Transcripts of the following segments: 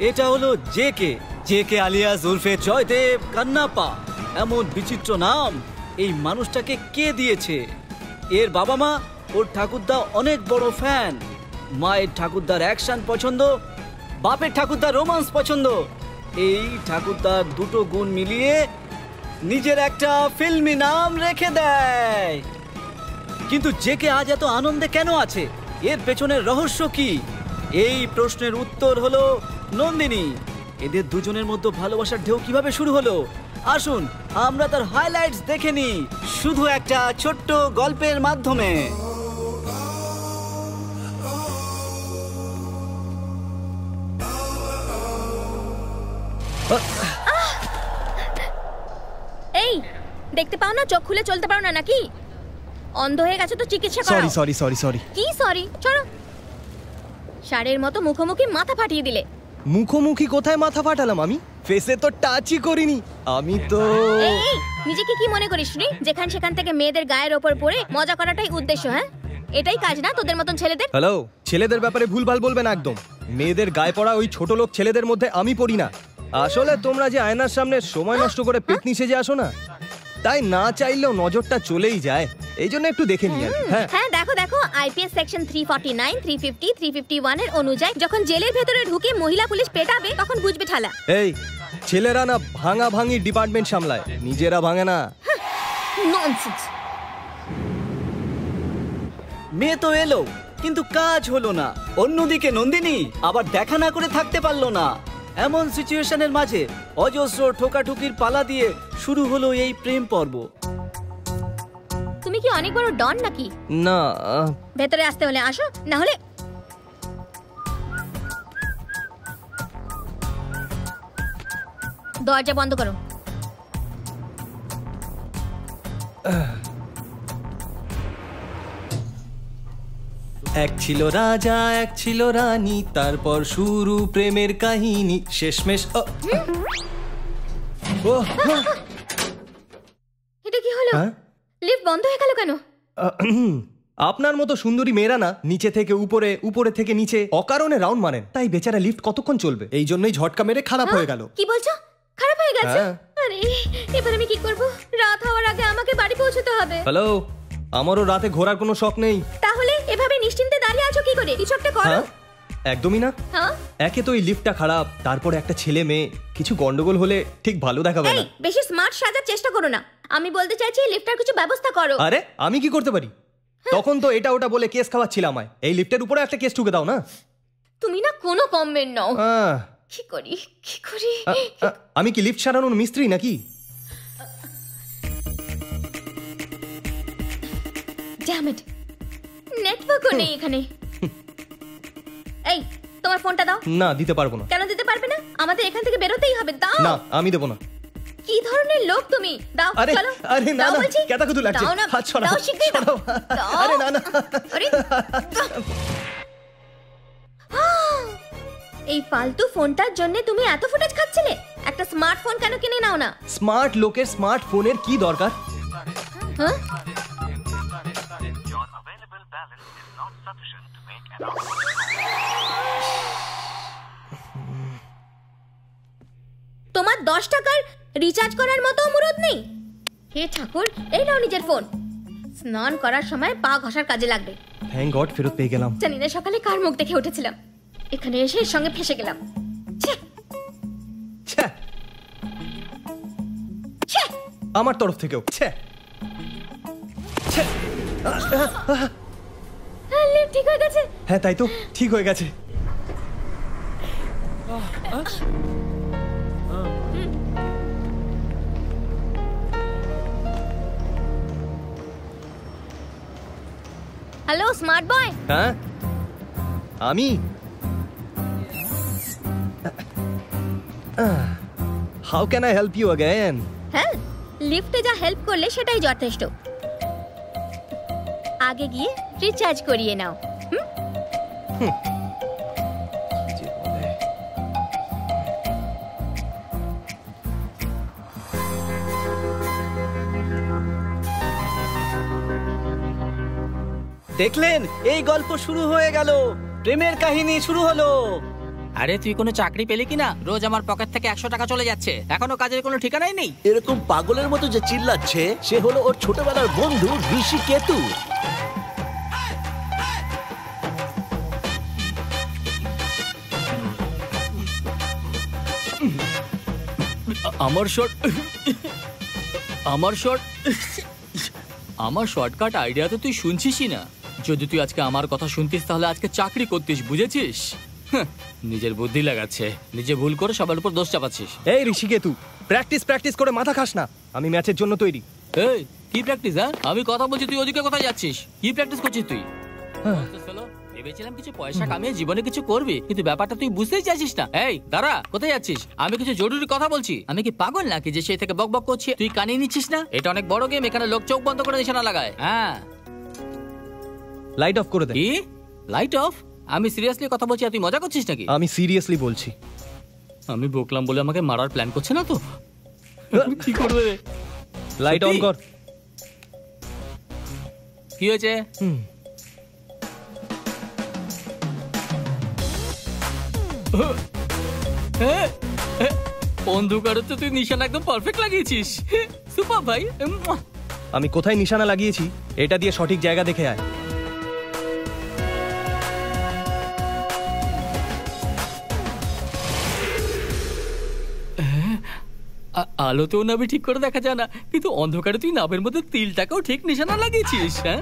এটা হলো JK, JK alias উর্ফে Joydeb কান্নাপ্পা। এমন বিচিত্র নাম এই মানুষটাকে কে দিয়েছে? এর বাবা মা ওর ঠাকুরদা অনেক বড় ফ্যান। মায়ের ঠাকুরদার অ্যাকশন পছন্দ, বাপের ঠাকুরদার রোমান্স পছন্দ। এই ঠাকুরদার দুটো গুণ মিলিয়ে নিজের একটা ফিল্মি নাম রেখে দেয়। কিন্তু জেকে আজ এত আনন্দে কেন আছে? এর পেছনের রহস্য কি? এই প্রশ্নের উত্তর হলো নন্দিনী। এদের দুজনের মধ্যে ভালোবাসার ঢেউ কিভাবে শুরু হলো আসুন আমরা তার হাইলাইটস দেখে নিই, শুধু একটা ছোট্ট গল্পের মাধ্যমে। এই দেখতে পাও না, চোখ খুলে চলতে পারো না নাকি? অন্ধ হয়ে গেছে তো চিকিৎসা করো। Sorry sorry sorry sorry. কি সরি? চলো। ষাঁড়ের মতো মুখোমুখি মাথা ফাটিয়ে দিলে। মুখোমুখি কোথায় মাথা ফাটালাম আমি? ফেসে তো টাচই করিনি আমি তো। এই নিজেকে কি মনে করিস রে? যেখান সেখান থেকে মেয়েদের গায়ের ওপর পড়ে মজা করাটাই উদ্দেশ্য? হ্যাঁ, এটাই কাজ না তোদের মতন ছেলেদের? হ্যালো, ছেলেদের ব্যাপারে ভুলভাল বলবে না একদম। মেয়েদের গায়ে পড়া ওই ছোট লোক ছেলেদের মধ্যে আমি পড়ি না। আসলে তোমরা যে আয়নার সামনে সময় নষ্ট করে পেতনি সেজে আসো না, তাই না চাইলেও নজরটা চলেই যায়। এই জন্য একটু দেখে নিই। হ্যাঁ দেখো দেখো, আইপিএস সেকশন 349, 350, 351 এর অনুযায়ী যখন জেলের ভেতরে ঢুকে মহিলা পুলিশ পেটাবে তখন বুঝবে ঠালা। এই ছেলেরা না ভাঙা ভাঙি ডিপার্টমেন্ট সামলায়, নিজেরা ভাঙে না। ননসেন্স। মেয়ে তো এলো কিন্তু কাজ হলো না। অন্যদিকে নন্দিনী আবার দেখা না করে থাকতে পারলো না। এমন সিচুয়েশনের মাঝে অজস্র ঠোকাঠুকির পালা দিয়ে শুরু হলো এই প্রেম পর্ব। তুমি কি অনেক বড় ডন নাকি? না, ভেতরে আসতে হলে আসো, না হলে দরজা বন্ধ করো। এক ছিল রাজা, এক ছিল রানী, তারপর শুরু প্রেমের কাহিনী, শেষমেশ এটা কি হলো? লিফট বন্ধ হয়ে গেল কেন? আপনার মতো সুন্দরী মেয়েরা না নিচে থেকে উপরে, উপরে থেকে নিচে অকারণে রাউন্ড মারেন, তাই বেচারা লিফট কতক্ষণ চলবে। এই জন্যই ঝটকা মেরে খারাপ হয়ে গেল। কি বলছো? খারাপ হয়ে গেছে? আরে এবার আমি কি করব? রাত হওয়ার আগে আমাকে বাড়ি পৌঁছতে হবে। হ্যালো, আমারও রাতে ঘোরার কোনো শখ নেই। তাহলে এভাবে নিশ্চিন্তে দাঁড়িয়ে আছো কি করে? কিছু একটা করো। একদমই না। একে তো এই লিফটটা খারাপ, তারপর একটা ছেলে মেয়ে, কিছু গন্ডগোল হলে ঠিক ভালো দেখাবে না। বেশি স্মার্ট সাজার চেষ্টা করো না। আমি বলতে চাইছি লিফটার কিছু ব্যবস্থা করো। আরে আমি কি করতে পারি? তখন তো এটা ওটা বলে কেস খাওয়াচ্ছিলাম আমায়। এই লিফটের উপরে একটা কেস ঠুকে দাও না। তুমি না কোনো কমেন্ট নাও। কি করি কি করি? আমি কি লিফট সারানোর মিস্ত্রি নাকি? ড্যাম ইট, নেটওয়ার্কও নেই এখানে। এই তোমার ফোনটা দাও। না, দিতে পারবো না। কেন দিতে পারবে না? আমাদের এখান থেকে বেরোতেই হবে। দাও। না, আমি দেবো না। কি ধরনের লোক তুমি? দাও। চলো। আরে না না, কেটা কুতু লাগছে। হাত সরাও। দাও শিগগিরই দাও। আরে না না। আরে এই ফালতু ফোনটার জন্য তুমি এত ফুটেজ খাচ্ছিলে? একটা স্মার্টফোন কেন কিনে নাও না? স্মার্ট লোকের স্মার্টফোনের কি দরকার? তোমার 10 টাকার রিচার্জ করার মতো মুরত নেই? হে ঠাকুর, এই নাও নিজের ফোন। স্নান করার সময় পা ঘষার কাজে লাগবে। থ্যাঙ্ক গড, ফেরত পেয়ে গেলাম। জানি না সকালে কার মুখ দেখে উঠেছিলাম, এখানে এসে এর সঙ্গে ফেসে গেলাম। আমার তরফ থেকেও ঠিক হয়ে গেছে। হ্যাঁ তাই তো, ঠিক হয়ে গেছে। Hello smart boy. হ্যাঁ আমি। How can I help you again? হ্যাঁ, লিফটে যা হেল্প করলে সেটাই যথেষ্ট। আগে গিয়ে রিচার্জ করিয়ে নাও। দেখলেন, এই গল্প শুরু হয়ে গেল, প্রেমের কাহিনী শুরু হলো। আরে তুই কোনো চাকরি পেলি কিনা? রোজ আমার পকেট থেকে 100 টাকা চলে যাচ্ছে, এখনো কাজের কোনো ঠিকানাই নেই। এরকম পাগলের মতো যে চিল্লাচ্ছে সে হলো ওর ছোটবেলার বন্ধু ঋষিকেতু। আমার শর্টকাট আইডিয়া তো তুই শুনছিসই না। যদি তুই আজকে আমার কথা শুনতিস তাহলে আজকে চাকরি করতিস, বুঝেছিস? নিজের বুদ্ধি লাগাচ্ছে, নিজে ভুল করে সবার উপর দোষ চাপাচ্ছিস। এই ঋষিকেতু, প্র্যাকটিস করে মাথা খাস না। আমি ম্যাচের জন্য তৈরি। এই কি প্র্যাকটিস? হ্যাঁ, আমি কথা বলছি, তুই ওদিকে কোথায় যাচ্ছিস? কি প্র্যাকটিস করছিস তুই? ভেবেছিলাম কিছু পয়সা কামিয়ে জীবনে কিছু করবি, কিন্তু ব্যাপারটা তুই বুঝতেই চাইছিস না। এই দাঁড়া, কোথায় যাচ্ছিস? আমি কিছু জরুরি কথা বলছি। আমি কি পাগল নাকি যে সেই থেকে বকবক করছি তুই কানিয়ে নিচ্ছিস না? এটা অনেক বড় গেম, এখানে লোক চোখ বন্ধ করে নিশানা লাগায়। হ্যাঁ, লাইট অফ করে দে। কি লাইট অফ? আমি সিরিয়াসলি কথা বলছি আর তুই মজা করছিস নাকি? আমি সিরিয়াসলি বলছি। আমি বকলাম বলে আমাকে মারার প্ল্যান করছে না তো? কি করবে? লাইট অন কর। কি হয়েছে? অন্ধকারে তো তুই নিশানা একদম পারফেক্ট লাগিয়েছিস। সুপার ভাই। আমি কোথায় নিশানা লাগিয়েছি এটা দিয়ে সঠিক জায়গা দেখে আয়। আলোতেও নাবি ঠিক করে দেখা যায় না, কিন্তু অন্ধকারে তুই নাবের মধ্যে তিলটাকেও ঠিক নিশানা লাগিয়েছিস। হ্যাঁ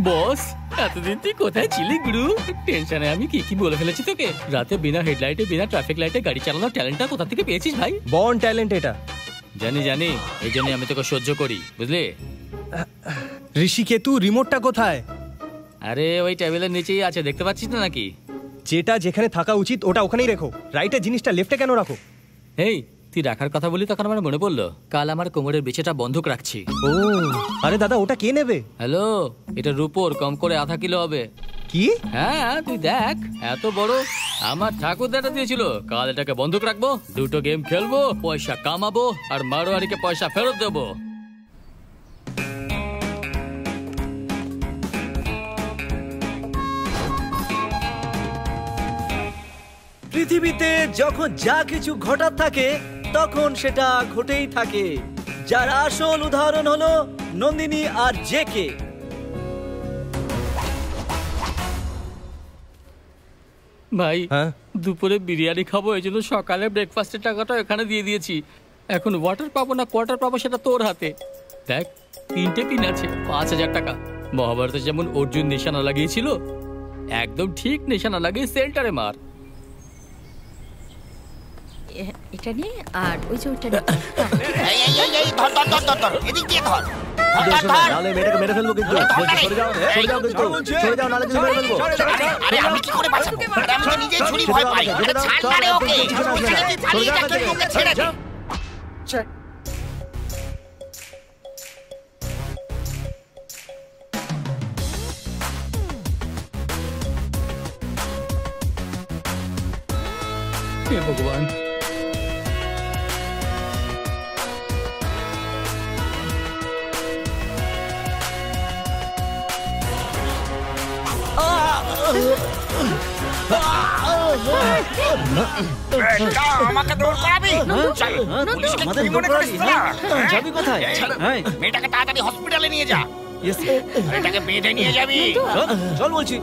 বস, এতদিন তুই কোথায় ছিলি গুরু? টেনশনে আমি কি বলে ফেলেছি তোকে। রাতে বিনা হেডলাইটে বিনা ট্রাফিক লাইটে গাড়ি চালানোর ট্যালেন্টটা কোথা থেকে পেয়েছিস ভাই? বর্ন ট্যালেন্ট এটা। জানি এই জন্য আমি তোকে সহ্য করি, বুঝলি? ঋষিকেতু, রিমোটটা কোথায়? আরে ওই টেবিলের নিচেই আছে, দেখতে পাচ্ছিস না নাকি? যেটা যেখানে থাকা উচিত ওটা ওখানেই রেখো। রাইটের জিনিসটা লেফটে কেন রাখো? এই তুই রাখার কথা বলি তখন আমার মনে পড়লো, কাল আমার কোমরের বিছেটা বন্ধক রাখছি। ও আরে দাদা, ওটা কে নেবে? হ্যালো, এটা রূপোর, কম করে আধা কিলো হবে। কি? হ্যাঁ তুই দেখ, এত বড়। আমার ঠাকুরদাটা দিয়েছিল, কাল এটাকে বন্ধক রাখবো, দুটো গেম খেলবো, পয়সা কামাবো আর মারোয়ারিকে পয়সা ফেরত দেবো। পৃথিবীতে যখন যা কিছু ঘটার থাকে তখন সেটা ঘটেই থাকে। যার আসল উদাহরণ হলো নন্দিনী আর জেকে। ভাই হ্যাঁ? দুপুরে বিরিয়ানি খাবো, এই জন্য সকালে ব্রেকফাস্টের টাকাটা এখানে দিয়ে দিয়েছি। এখন ওয়াটার পাবো না কোয়ার্টার পাবো সেটা তোর হাতে। দেখ 3টে পিন আছে, 5000 টাকা। মহাভারতে যেমন অর্জুন নিশানা লাগিয়েছিল, একদম ঠিক নিশানা লাগিয়ে সেন্টারে মার। এটা নিয়ে আর ওই যে ওইটা নিয়ে। ধর এদিক দিয়ে ধর। নালে মেয়েটাকে মেরে ফেলবো কিন্তু। সরে যাও কিন্তু, সরে যাও নালে কিন্তু মেরে ফেলবো। আরে আমি কি করে বাঁচাবো? আরে আমি তো নিজেই ছুরি ভয় পাই। আরে ছাড় না রে ওকে। সরে যাও কাছে। ছেড়ে দে। হে ভগবান। আমাকে দৌড় করাবি? পুলিশকে কি মনে করিস তোরা? যাবি কোথায়? মেয়েটাকে তাড়াতাড়ি হসপিটালে নিয়ে যা। এটাকে বেঁধে নিয়ে যাবি। চল বলছি।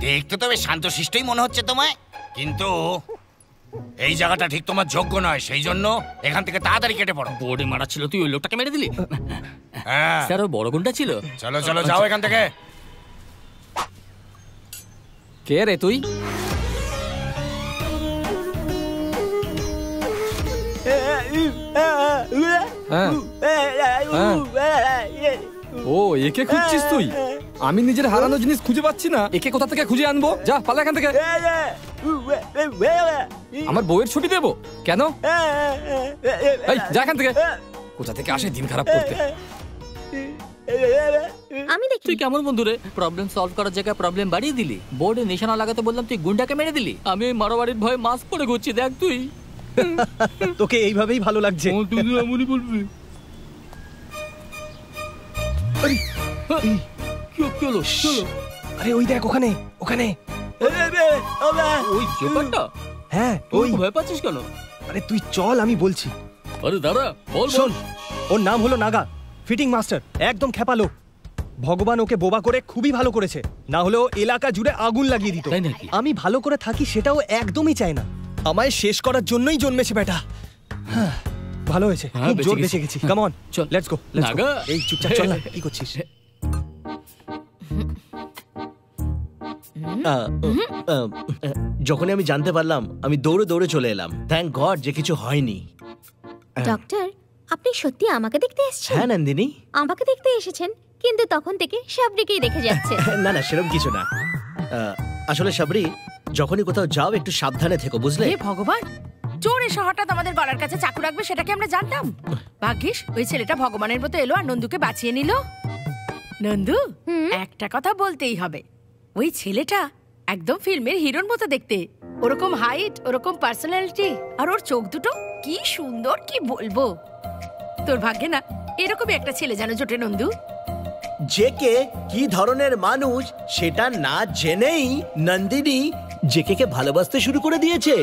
দেখতে তো বেশ শান্তশিষ্টই মনে হচ্ছে তোমায়, কিন্তু এই জায়গাটা ঠিক তোমার যোগ্য নয়, সেই জন্য এখান থেকে তাড়াতাড়ি কেটে পড়ো। বোর্ডে মারা ছিল, তুই ওই লোকটাকে মেরে দিলি। হ্যাঁ স্যার ও বড় গুন্ডা ছিল। চলো চলো যাও এখান থেকে। কে রে তুই? ও একে খুঁজছিস তুই? আমি নিজের হারানো জিনিস খুঁজে পাচ্ছি না, একে কোথা থেকে খুঁজে আনবো? যা পালা এখান থেকে। আমার বউয়ের ছুটি দেবো কেন? এই যা এখান থেকে। কোথা থেকে আসে দিন খারাপ করতে। আমি দেখি। তুই কেমন বন্ধু রে? প্রবলেম সলভ করার জায়গায় প্রবলেম বাড়িয়ে দিলি। বোর্ডে নিশানা লাগাতে বললাম, তুই গুন্ডাকে মেরে দিলি। আমি ওই মারোয়ারির ভয়ে মাস্ক পরে ঘুরছি, দেখ তুই। তোকে এইভাবেই ভালো লাগছে। এমনই বলবি। কি কি হলো চলো আরে ওই দেখ ওখানে ওখানে। ওই জোকারটা হ্যাঁ তুই ওই। ভয় পাচ্ছিস কেন? আরে তুই চল, আমি বলছি। আরে দাঁড়া বল শোন, ওর নাম হলো নাগা, ফিটিং মাস্টার, একদম খেপা লোক। ভগবান ওকে বোবা করে খুবই ভালো করেছে, না হলে ও এলাকা জুড়ে আগুন লাগিয়ে দিত। তাই নাকি? আমি ভালো করে থাকি সেটাও একদমই চায় না, আমায় শেষ করার জন্যই জন্মেছে বেটা। হ্যাঁ, ভালো হয়েছে, হ্যাঁ, খুব বেঁচে জোর গেছি। বেঁচে গেছি। কাম অন, চল। Let's go. নাগা। এই চুপচাপ চল না, কি করছিস? যখনই আমি জানতে পারলাম আমি দৌড়ে দৌড়ে চলে এলাম। থ্যাংক গড যে কিছু হয়নি। ডক্টর, আপনি সত্যি আমাকে দেখতে এসেছেন? হ্যাঁ নন্দিনী। আমাকে দেখতে এসেছেন, কিন্তু তখন থেকে সাবরিকেই দেখে যাচ্ছে। না না, সেরকম কিছু না। আসলে সাবরি, যখনই কোথাও যাও একটু সাবধানে থেকো, বুঝলে? হে ভগবান, চোর এসে হঠাৎ আমাদের গলার কাছে চাকু রাখবে সেটা কি আমরা জানতাম? ভাগ্যিস ওই ছেলেটা ভগবানের মতো এলো আর নন্দুকে বাঁচিয়ে নিল। নন্দু, একটা কথা বলতেই হবে, ওই ছেলেটা একদম ফিল্মের হিরোর মতো দেখতে। ওরকম হাইট, ওরকম পার্সোনালিটি, আর ওর চোখ দুটো কি সুন্দর, কি বলবো। তোর ভাগ্যে না এরকমই একটা ছেলে যেন জোটে নন্দু। যে কে কি ধরনের মানুষ সেটা না জেনেই নন্দিনী জেকে কে ভালোবাসতে শুরু করে দিয়েছে।